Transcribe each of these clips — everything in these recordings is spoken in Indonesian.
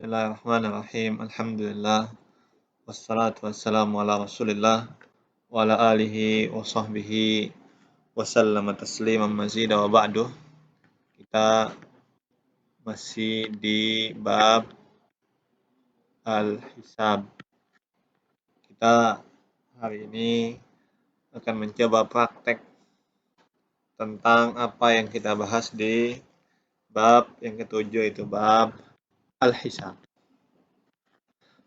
Bismillahirrahmanirrahim. Alhamdulillah. Wassalatu wassalamu ala Rasulillah wa ala alihi wa sahbihi wa sallama tasliman mazida wa ba'du. Kita masih di bab al-hisab. Kita hari ini akan mencoba praktek tentang apa yang kita bahas di bab yang ketujuh, itu bab al-hisab.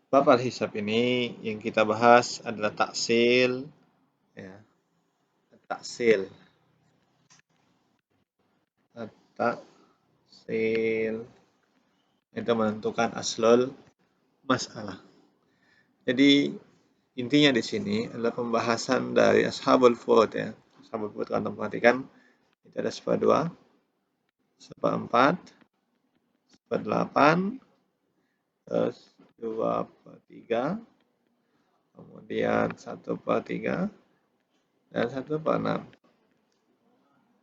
Bab al-hisab ini yang kita bahas adalah taksil, ya. Taksil itu menentukan aslul masalah. Jadi intinya di sini adalah pembahasan dari ashabul furud, ya. Ashabul furud, kalau teman perhatikan itu ada seper 2, seper 4, seper 8, terus 2/3, kemudian 1/3, dan 1/6.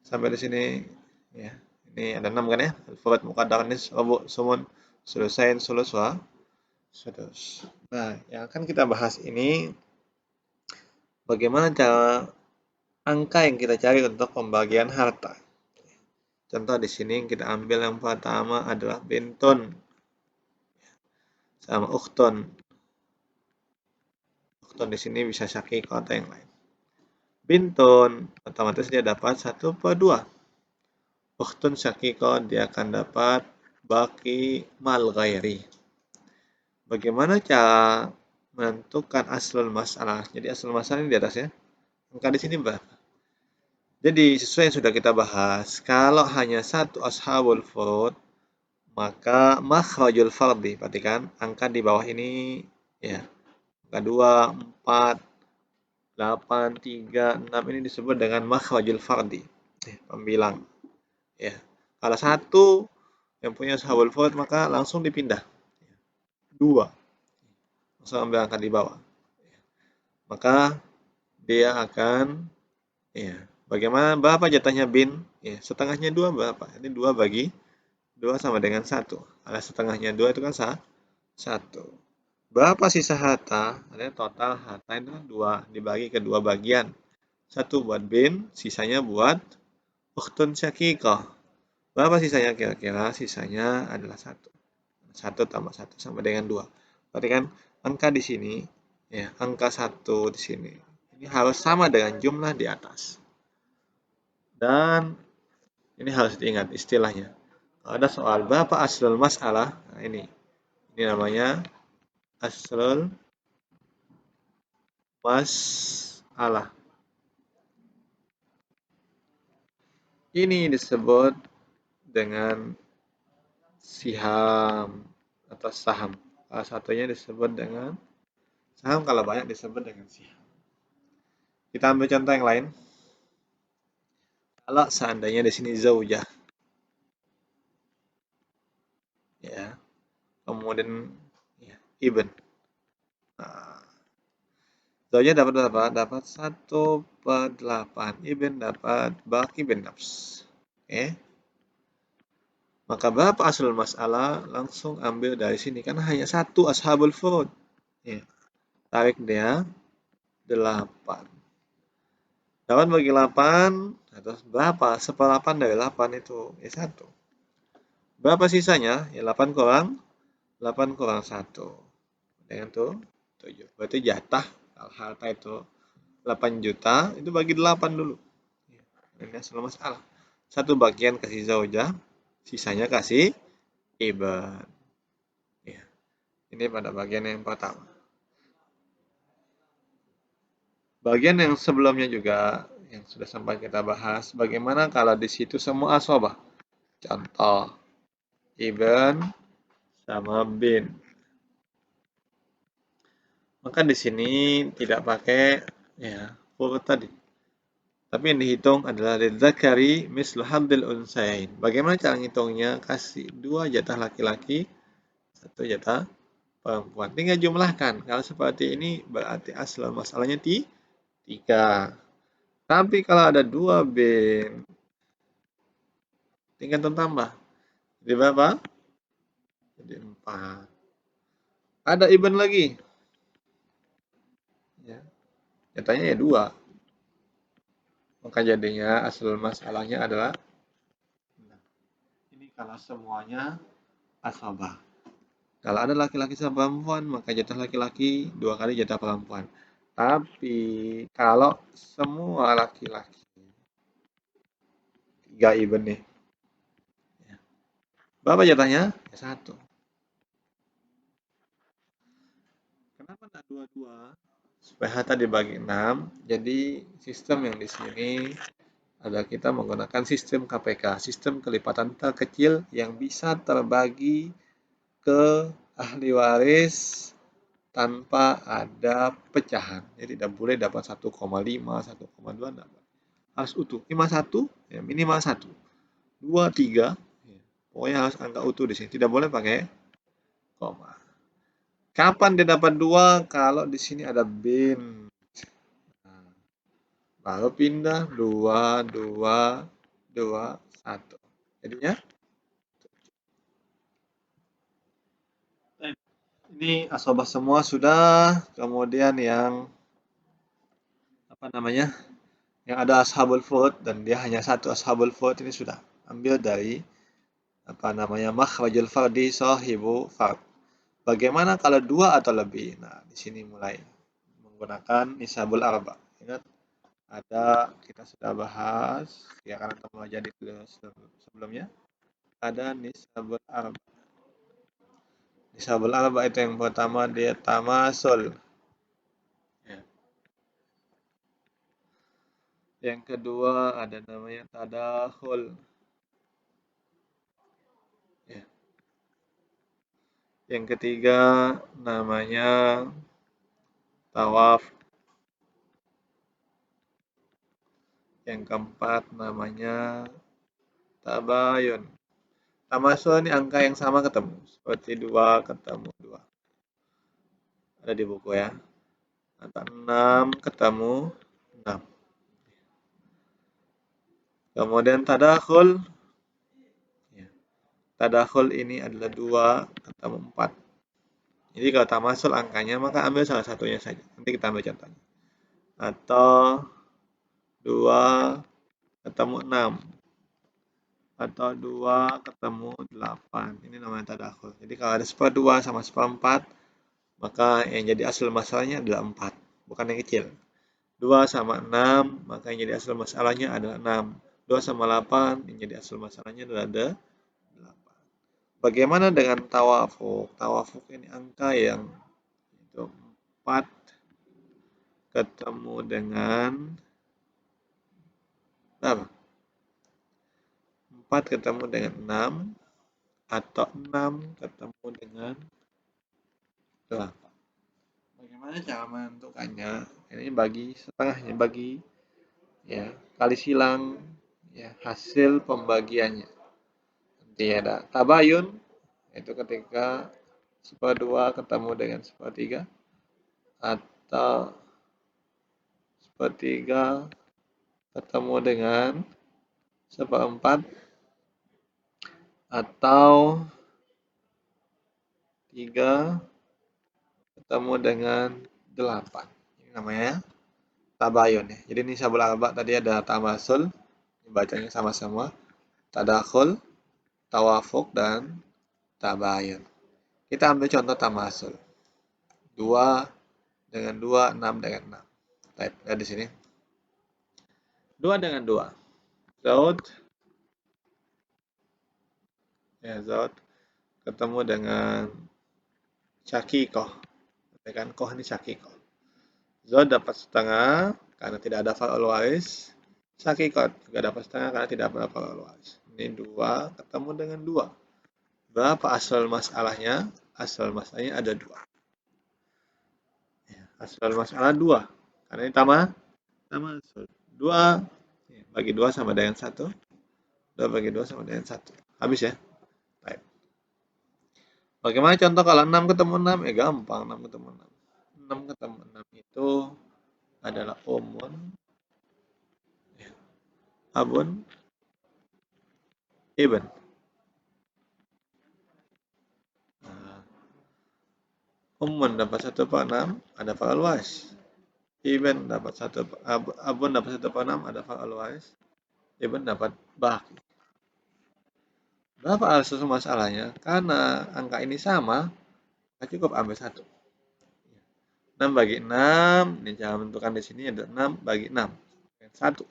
Sampai di sini, ya. Ini ada 6 kan, ya? Al-furud muqaddar nis rubu sumun sulusain sulus wa sudus. Nah, yang akan kita bahas ini bagaimana cara angka yang kita cari untuk pembagian harta. Contoh di sini kita ambil yang pertama adalah bintun sama ukhtun. Ukhtun di sini bisa syakik atau yang lain. Bintun otomatis dia dapat 1/2. Ukhtun syakiko dia akan dapat baki mal ghairi. Bagaimana cara menentukan aslul masalah? Jadi aslul masalah ini di atas, ya. Angka di sini berapa? Jadi sesuai yang sudah kita bahas, kalau hanya satu ashabul furud, maka makhrajul fardhi, perhatikan angka di bawah ini, ya. Angka 2, 4, 8, 3, 6 ini disebut dengan makhrajul fardhi, pembilang. Ya. Kalau satu yang punya ashabul furud maka langsung dipindah. 2. Langsung ambil angka di bawah. Maka dia akan, ya, bagaimana berapa jatahnya bin? Ya, setengahnya 2 berapa? Ini 2 bagi 2 sama dengan 1. Kalau setengahnya 2 itu kan 1. Berapa sisa harta? Ada total harta itu kan 2 dibagi ke 2 bagian. 1 buat bin, sisanya buat ukhtun syakikah. Berapa sisanya kira-kira? Sisanya adalah 1. 1 tambah 1 sama dengan 2. Berarti kan angka di sini, ya, angka 1 di sini. Ini harus sama dengan jumlah di atas. Dan ini harus diingat istilahnya. Kalau ada soal berapa aslul masalah, nah ini namanya aslul masalah. Ini disebut dengan siham atau saham. Salah satunya disebut dengan saham, kalau banyak disebut dengan siham. Kita ambil contoh yang lain. Kalau seandainya di sini zaujah, ya, kemudian, ya, ibn. Nah, zaujah dapat berapa? Dapat 1/8. Ibn dapat baki bin nafs. Oke. Maka berapa aslul masalah? Langsung ambil dari sini, karena hanya satu ashabul furud. Ya. Tarik dia 8. 8 bagi 8, terus berapa? 1/8 dari 8 itu, ya 1. Berapa sisanya? Ya 8 kurang 1. Dengan tuh 7. Berarti jatah harta itu 8 juta, itu bagi 8 dulu. Ini asal masalah. 1 bagian kasih zaujah, sisanya kasih ibn. Ya. Ini pada bagian yang pertama. Bagian yang sebelumnya juga yang sudah sempat kita bahas, bagaimana kalau di situ semua asobah. Contoh, ibn sama bin. Maka di sini tidak pakai, ya, furud tadi. Tapi yang dihitung adalah lidzakari mislu hadzil unsayain. Bagaimana cara ngitungnya? Kasih 2 jatah laki-laki, 1 jatah perempuan. Tinggal jumlahkan. Kalau seperti ini berarti asal masalahnya 3. Tapi kalau ada 2 bin, tinggal tambah. Jadi berapa? Jadi 4. Ada even lagi. Ya. Nyatanya ya 2. Maka jadinya asal masalahnya adalah ini kalau semuanya asobah. Kalau ada laki-laki sama perempuan, maka jatah laki-laki 2 kali jatah perempuan. Tapi kalau semua laki-laki 3 even nih. Berapa jatahnya? Ya 1. Kenapa enggak 2-2? Supaya tadi dibagi 6. Jadi sistem yang di sini ada kita menggunakan sistem KPK, sistem kelipatan terkecil yang bisa terbagi ke ahli waris tanpa ada pecahan. Jadi tidak boleh dapat 1,5, 1,2 enggak. Harus utuh. 51 ya minimal 1. 2, 3 ya. Pokoknya harus angka utuh di sini. Tidak boleh pakai koma. Kapan dia dapat 2? Kalau di sini ada bin. Nah, baru pindah 2, 2, 2, 1. Jadinya ini asobah semua sudah. Kemudian yang apa namanya? Yang ada ashabul furud dan dia hanya satu ashabul furud ini sudah ambil dari apa namanya makhrajul fardi sahibu fard. Bagaimana kalau 2 atau lebih? Nah, di sini mulai menggunakan nisabul arba. Ingat ada kita sudah bahas ya karena telah jadi sebelumnya ada nisabul arba. Nisabul arba itu yang pertama dia tamasul. Ya. Yang kedua ada namanya tadakhul. Ya. Yang ketiga namanya tawaf. Yang keempat namanya tabayun. Tamasul ini angka yang sama ketemu. Seperti 2 ketemu 2. Ada di buku ya. Atau 6 ketemu 6. Kemudian tadakhul. Ya. Tadakhul ini adalah 2 ketemu 4. Jadi kalau tamasul angkanya maka ambil salah satunya saja. Nanti kita ambil contohnya. Atau 2 ketemu 6. Atau 2 ketemu 8. Ini namanya tadakhul. Jadi kalau ada seperdua sama seperempat, maka yang jadi asal masalahnya adalah 4. Bukan yang kecil. 2 sama 6, maka yang jadi asal masalahnya adalah 6. 2 sama 8, yang jadi asal masalahnya adalah 8. Bagaimana dengan tawafuk? Tawafuk ini angka yang itu 4 ketemu dengan berapa? 4 ketemu dengan 6 atau 6 ketemu dengan 8. Bagaimana cara menentukannya? Ini bagi setengahnya, bagi ya kali silang ya hasil pembagiannya. Nanti ada tabayun itu ketika seperdua ketemu dengan sepertiga atau sepertiga ketemu dengan seperempat atau 3 ketemu dengan 8. Ini namanya tabayun ya. Jadi ini sabul arba tadi ada tamasul, bacanya sama semua, tadakhul, tawafuk dan tabayun. Kita ambil contoh tamasul. 2 dengan 2, 6 dengan 6. Baik, lihat di sini. 2 dengan 2. Zaud ya Zaud ketemu dengan Syakikoh. Ya kan, koh ini Syakikoh. Zaud dapat setengah karena tidak ada fa'ul waris. Syakikoh juga dapat setengah karena tidak ada fa'ul waris. Ini 2 ketemu dengan 2. Berapa asal masalahnya? Asal masalahnya ada 2. Ya, asal masalah 2. Karena ini tambah 2 bagi 2 sama dengan 1. 2 bagi 2 sama dengan 1. Habis ya? Baik. Bagaimana contoh kalau 6 ketemu 6? Gampang 6 ketemu 6. 6 ketemu 6 itu adalah umun, abun, ibn. Nah, Ummun dapat 1/6, ada fa'al was. Ibn dapat 1, Abun dapat 1/6, ada fa'al was. Ibn dapat baki. Berapa asal masalahnya? Karena angka ini sama, maka cukup ambil 1. 6 bagi 6, ini cara menentukan di sini ada 6 bagi 6. 1.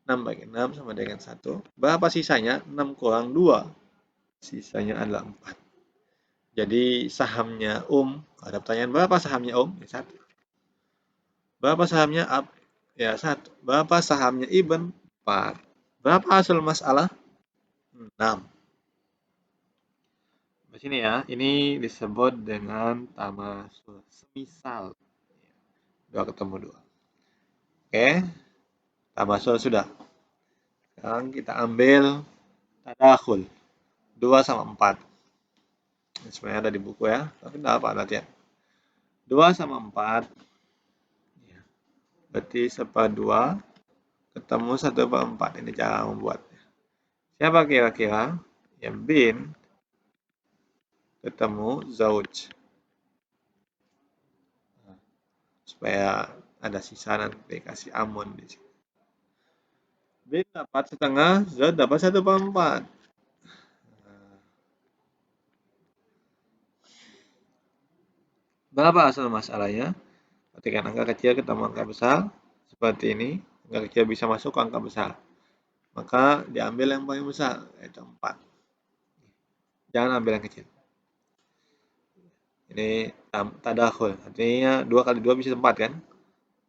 6 bagi 6 sama dengan 1. Berapa sisanya? 6 kurang 2. Sisanya adalah 4. Jadi sahamnya ada pertanyaan berapa sahamnya Ya, 1. Berapa sahamnya Ab? Ya, 1. Berapa sahamnya Ibn? 4. Berapa asal masalah? 6. Di sini ya, ini disebut dengan tamasul. Semisal 2 ketemu 2. Oke, tamasul sudah. Sekarang kita ambil tadakhul. 2 sama 4. Ini sebenarnya ada di buku ya, tapi tidak apa latihan. 2 sama 4. Berarti 1/2 ketemu 1/4. Ini cara membuatnya. Siapa kira-kira yang bin ketemu zauj? Supaya ada sisa nanti kasih amun di sini. Bin dapat setengah, zauj dapat 1/4. Berapa asal masalahnya? Ketika angka kecil ketemu angka besar seperti ini, angka kecil bisa masuk ke angka besar. Maka diambil yang paling besar, yaitu 4. Jangan ambil yang kecil. Ini tadakhul, artinya 2 kali 2 bisa 4 kan?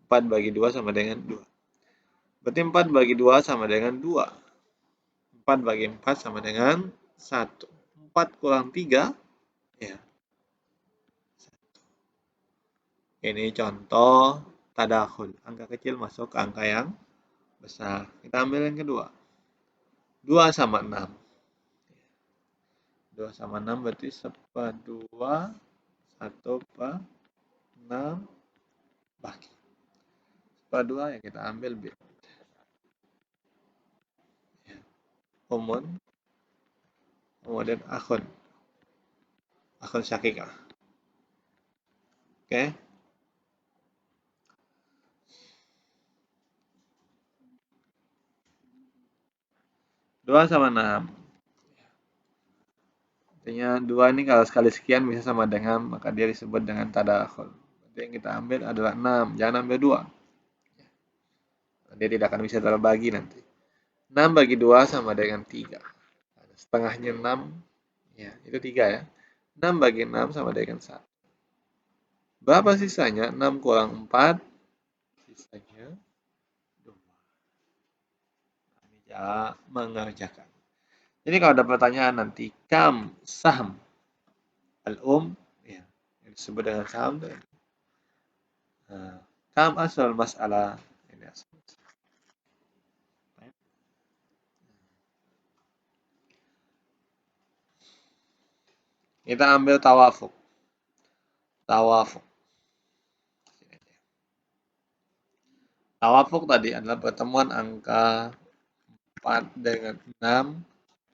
4 bagi 2 sama dengan 2. Berarti 4 bagi 2 sama dengan 2. 4 bagi 4 sama dengan 1. 4 kurang 3, ya. 1. Ini contoh tadakhul. Angka kecil masuk ke angka yang besar. Kita ambil yang kedua. 2 sama 6. 2 sama 6 berarti 1/2, 1/6 bagi. 1/2 yang kita ambil bin. Umun, kemudian akhun syakikah. Oke. Dua sama 6. Artinya 2 ini kalau sekali sekian bisa sama dengan, maka dia disebut dengan tadakhul. Jadi yang kita ambil adalah 6, jangan ambil 2. Dia tidak akan bisa terbagi nanti. 6 bagi 2 sama dengan 3. Setengahnya 6, ya, itu 3 ya. 6 bagi 6 sama dengan 1. Berapa sisanya? 6 kurang 4, sisanya 2. Ini cara mengerjakan. Jadi kalau ada pertanyaan nanti, kam saham al-um, ya, yang disebut dengan saham, kam asal masalah. Ini asal. Kita ambil tawafuk. Tawafuk tadi adalah pertemuan angka 4 dengan 6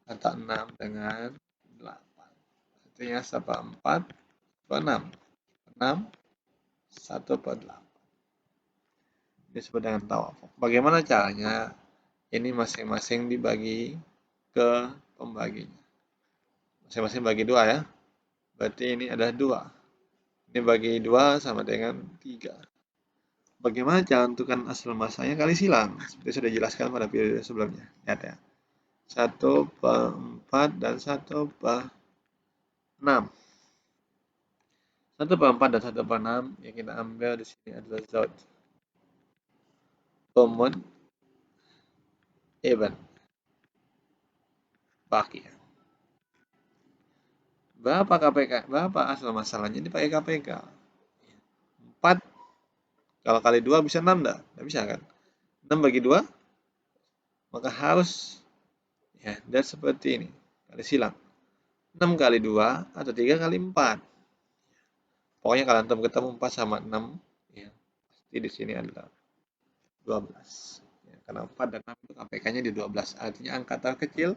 atau 6 dengan 8. Artinya 1/4 per 6. 6, 1/8. Ini disebut dengan tawafuk. Bagaimana caranya? Ini masing-masing dibagi ke pembaginya. Masing-masing bagi 2 ya. Berarti ini ada 2. Ini bagi 2 sama dengan 3. Bagaimana cara menentukan asal masanya? Kali silang. Seperti sudah dijelaskan pada video sebelumnya. Lihat ya. 1/4 dan 1/6. 1/4 dan 1/6 yang kita ambil di sini adalah zauj. Umun, ibn, baki. Berapa KPK? Berapa asal masalahnya? Ini pakai KPK. 4 kalau kali 2 bisa 6 dah? Tidak bisa kan? 6 bagi 2 maka harus ya, dan seperti ini. Kali silang. 6 kali 2 atau 3 kali 4. Pokoknya kalau antum ketemu 4 sama 6, ya, pasti di sini adalah 12. Ya, karena 4 dan 6 itu KPK-nya di 12. Artinya angka terkecil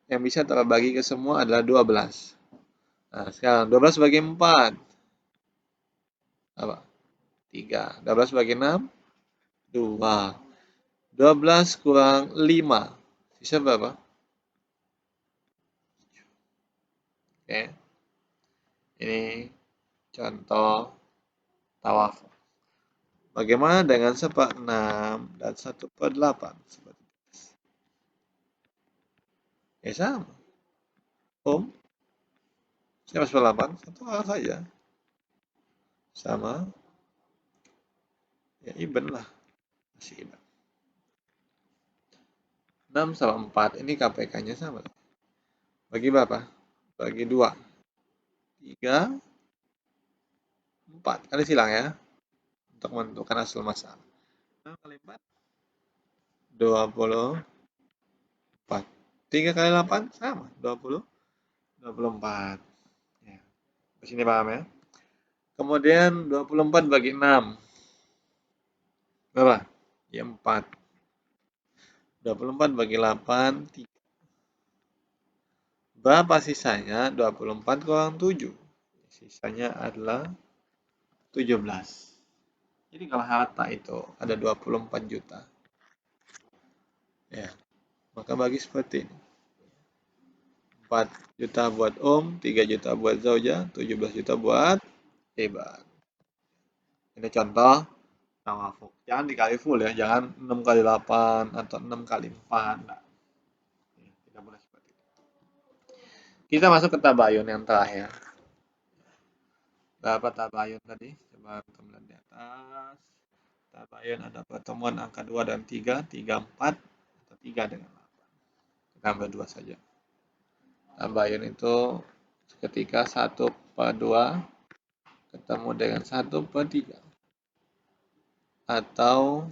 yang bisa terbagi ke semua adalah 12. Nah, sekarang 12 bagi 4. apa? 3. 12 bagi 6, 2. 12 kurang 5. Sisa berapa? Oke. Ini contoh tawafuk. Bagaimana dengan 1/6 dan 1/8? Ya sama. Siapa 1/8? Satu hal saja. Sama. Ya even lah. Masih even. 6 sama 4. Ini KPK-nya sama. Bagi berapa? Bagi 2. 3. 4. Kali silang ya. Untuk menentukan hasil masalah. 6 kali 4. 24. 3 kali 8 sama. 24. Ya. Di sini paham ya. Kemudian 24 bagi 6. Berapa? Ya 4. 24 bagi 8, 3. Berapa sisanya? 24 kurang 7. Sisanya adalah 17. Jadi kalau harta itu ada 24 juta. Ya, maka bagi seperti ini. 4 juta buat 3 juta buat zauja, 17 juta buat ibad. Ini contoh tawafuk. Jangan dikali full ya, jangan 6 kali 8 atau 6 kali 4. Nah, tidak boleh seperti itu. Kita masuk ke tabayun yang terakhir. Berapa tabayun tadi? Coba kita melihat di atas. Tabayun ada pertemuan angka 2 dan 3, 3, 4, atau 3 dengan 8. Kita ambil 2 saja. Tabayun itu ketika 1/2 ketemu dengan 1/3. Atau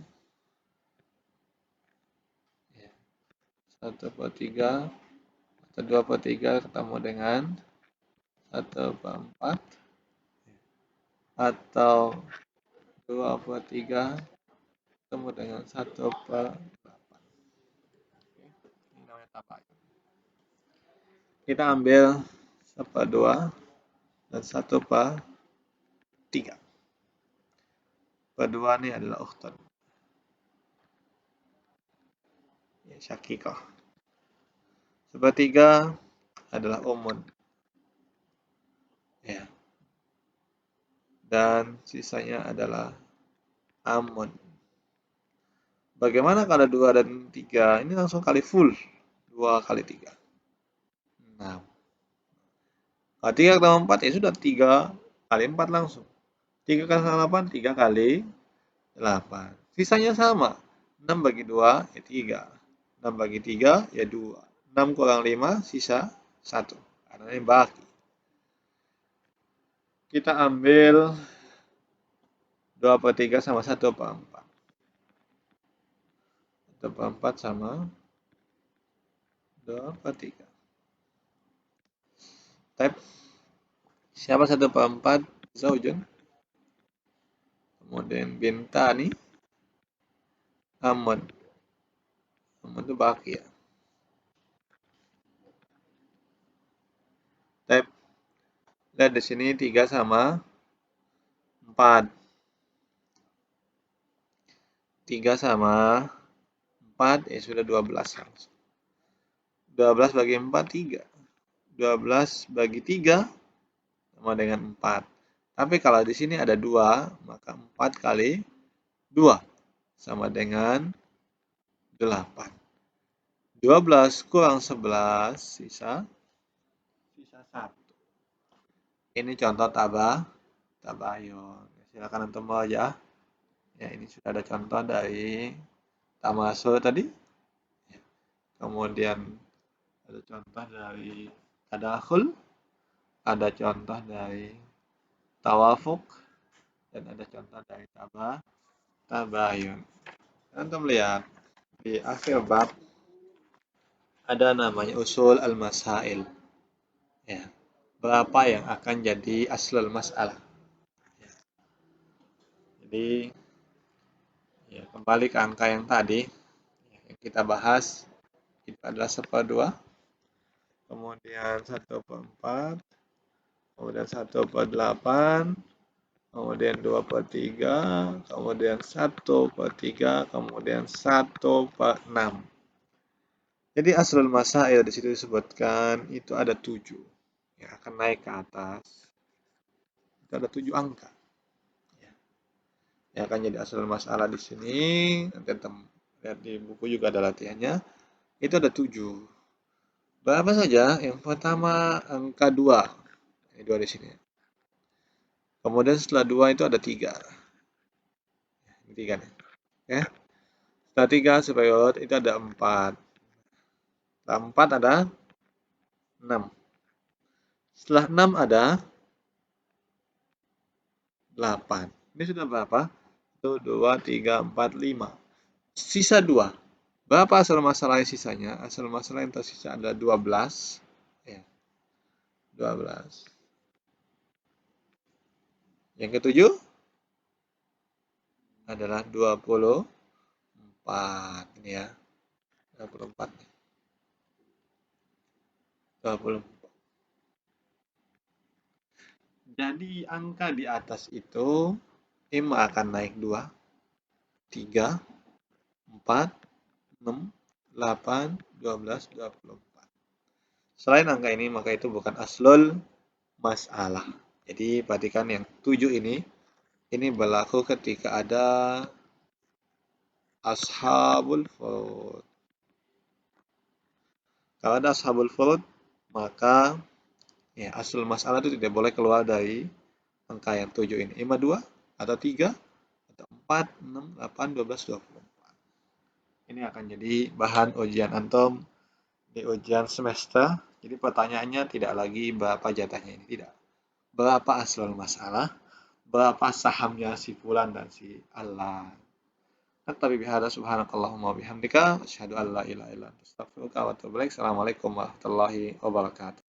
1/3 atau 2/3 ketemu dengan 1/4. Atau 2/3 ketemu dengan 1/8. Ini namanya tabayun. Kita ambil 1/2 dan 1/3. 1/2 ini adalah ukhtun. Ya, syakikah. 1/3 adalah umun. Ya. Dan sisanya adalah amun. Bagaimana kalau 2 dan 3? Ini langsung kali full. 2 kali 3. 6. Kalau 3 ketemu 4 ya sudah 3 kali 4 langsung. 3 kali 8, 3 kali 8. Sisanya sama. 6 bagi 2 ya 3. 6 bagi 3 ya 2. 6 kurang 5 sisa 1. Karena ini baki. Kita ambil 2/3 sama 1/4. 1/4 sama 2/3. Type. Siapa 1/4? Zaujun. Kemudian bintani. Amun. Amun itu baki ya. Type. Lihat di sini 3 sama 4. 3 sama 4 ya sudah 12 langsung. 12 bagi 4 3. 12 bagi 3 sama dengan 4. Tapi kalau di sini ada 2, maka 4 kali 2 sama dengan 8. 12 kurang 11 sisa 1. Ini contoh tabayun. Silakan untuk aja. Ya, ini sudah ada contoh dari tamasul tadi. Kemudian ada contoh dari tadakhul, ada contoh dari tawafuk, dan ada contoh dari tabayun. Antum lihat di akhir bab ada namanya usul al-masail. Ya. Berapa yang akan jadi aslul masalah. Ya. Jadi ya, kembali ke angka yang tadi yang kita bahas itu adalah 1/2, kemudian 1/4, kemudian 1/8, kemudian 2/3, kemudian 1/3, kemudian 1/6. Jadi aslul masail di situ disebutkan itu ada 7. Ya, akan naik ke atas. Itu ada 7 angka. Ya, yang akan jadi aslul masalah di sini, nanti lihat di buku juga ada latihannya. Itu ada 7. Berapa saja? Yang pertama angka 2. Ini 2 di sini. Kemudian setelah 2 itu ada 3. Ini 3 nih. Ya. Setelah 3 superior itu ada 4. Setelah 4 ada 6. Setelah 6 ada 8. Ini sudah berapa? 1, 2, 3, 4, 5. Sisa 2. Berapa asal masalah sisanya? Asal masalah yang tersisa ada 12. Ya, 12. Yang ketujuh adalah 24. Ini ya. 24. 24. Jadi angka di atas itu akan naik 2, 3, 4, 6, 8, 12, 24. Selain angka ini, maka itu bukan aslul masalah. Jadi perhatikan yang 7 ini berlaku ketika ada ashabul furud. Kalau ada ashabul furud, maka ya aslul masalah itu tidak boleh keluar dari angka yang 7 ini. 5, 2, atau 3, atau 4, 6, 8, 12, 24. Ini akan jadi bahan ujian antum di ujian semester. Jadi pertanyaannya tidak lagi berapa jatahnya ini, tidak. Berapa aslul masalah, berapa sahamnya si fulan dan si Allah. Tapi bihadza subhanakallahumma wabihamdika asyhadu an la ilaha illa anta astaghfiruka wa atubu ilaik. Assalamualaikum warahmatullahi wabarakatuh.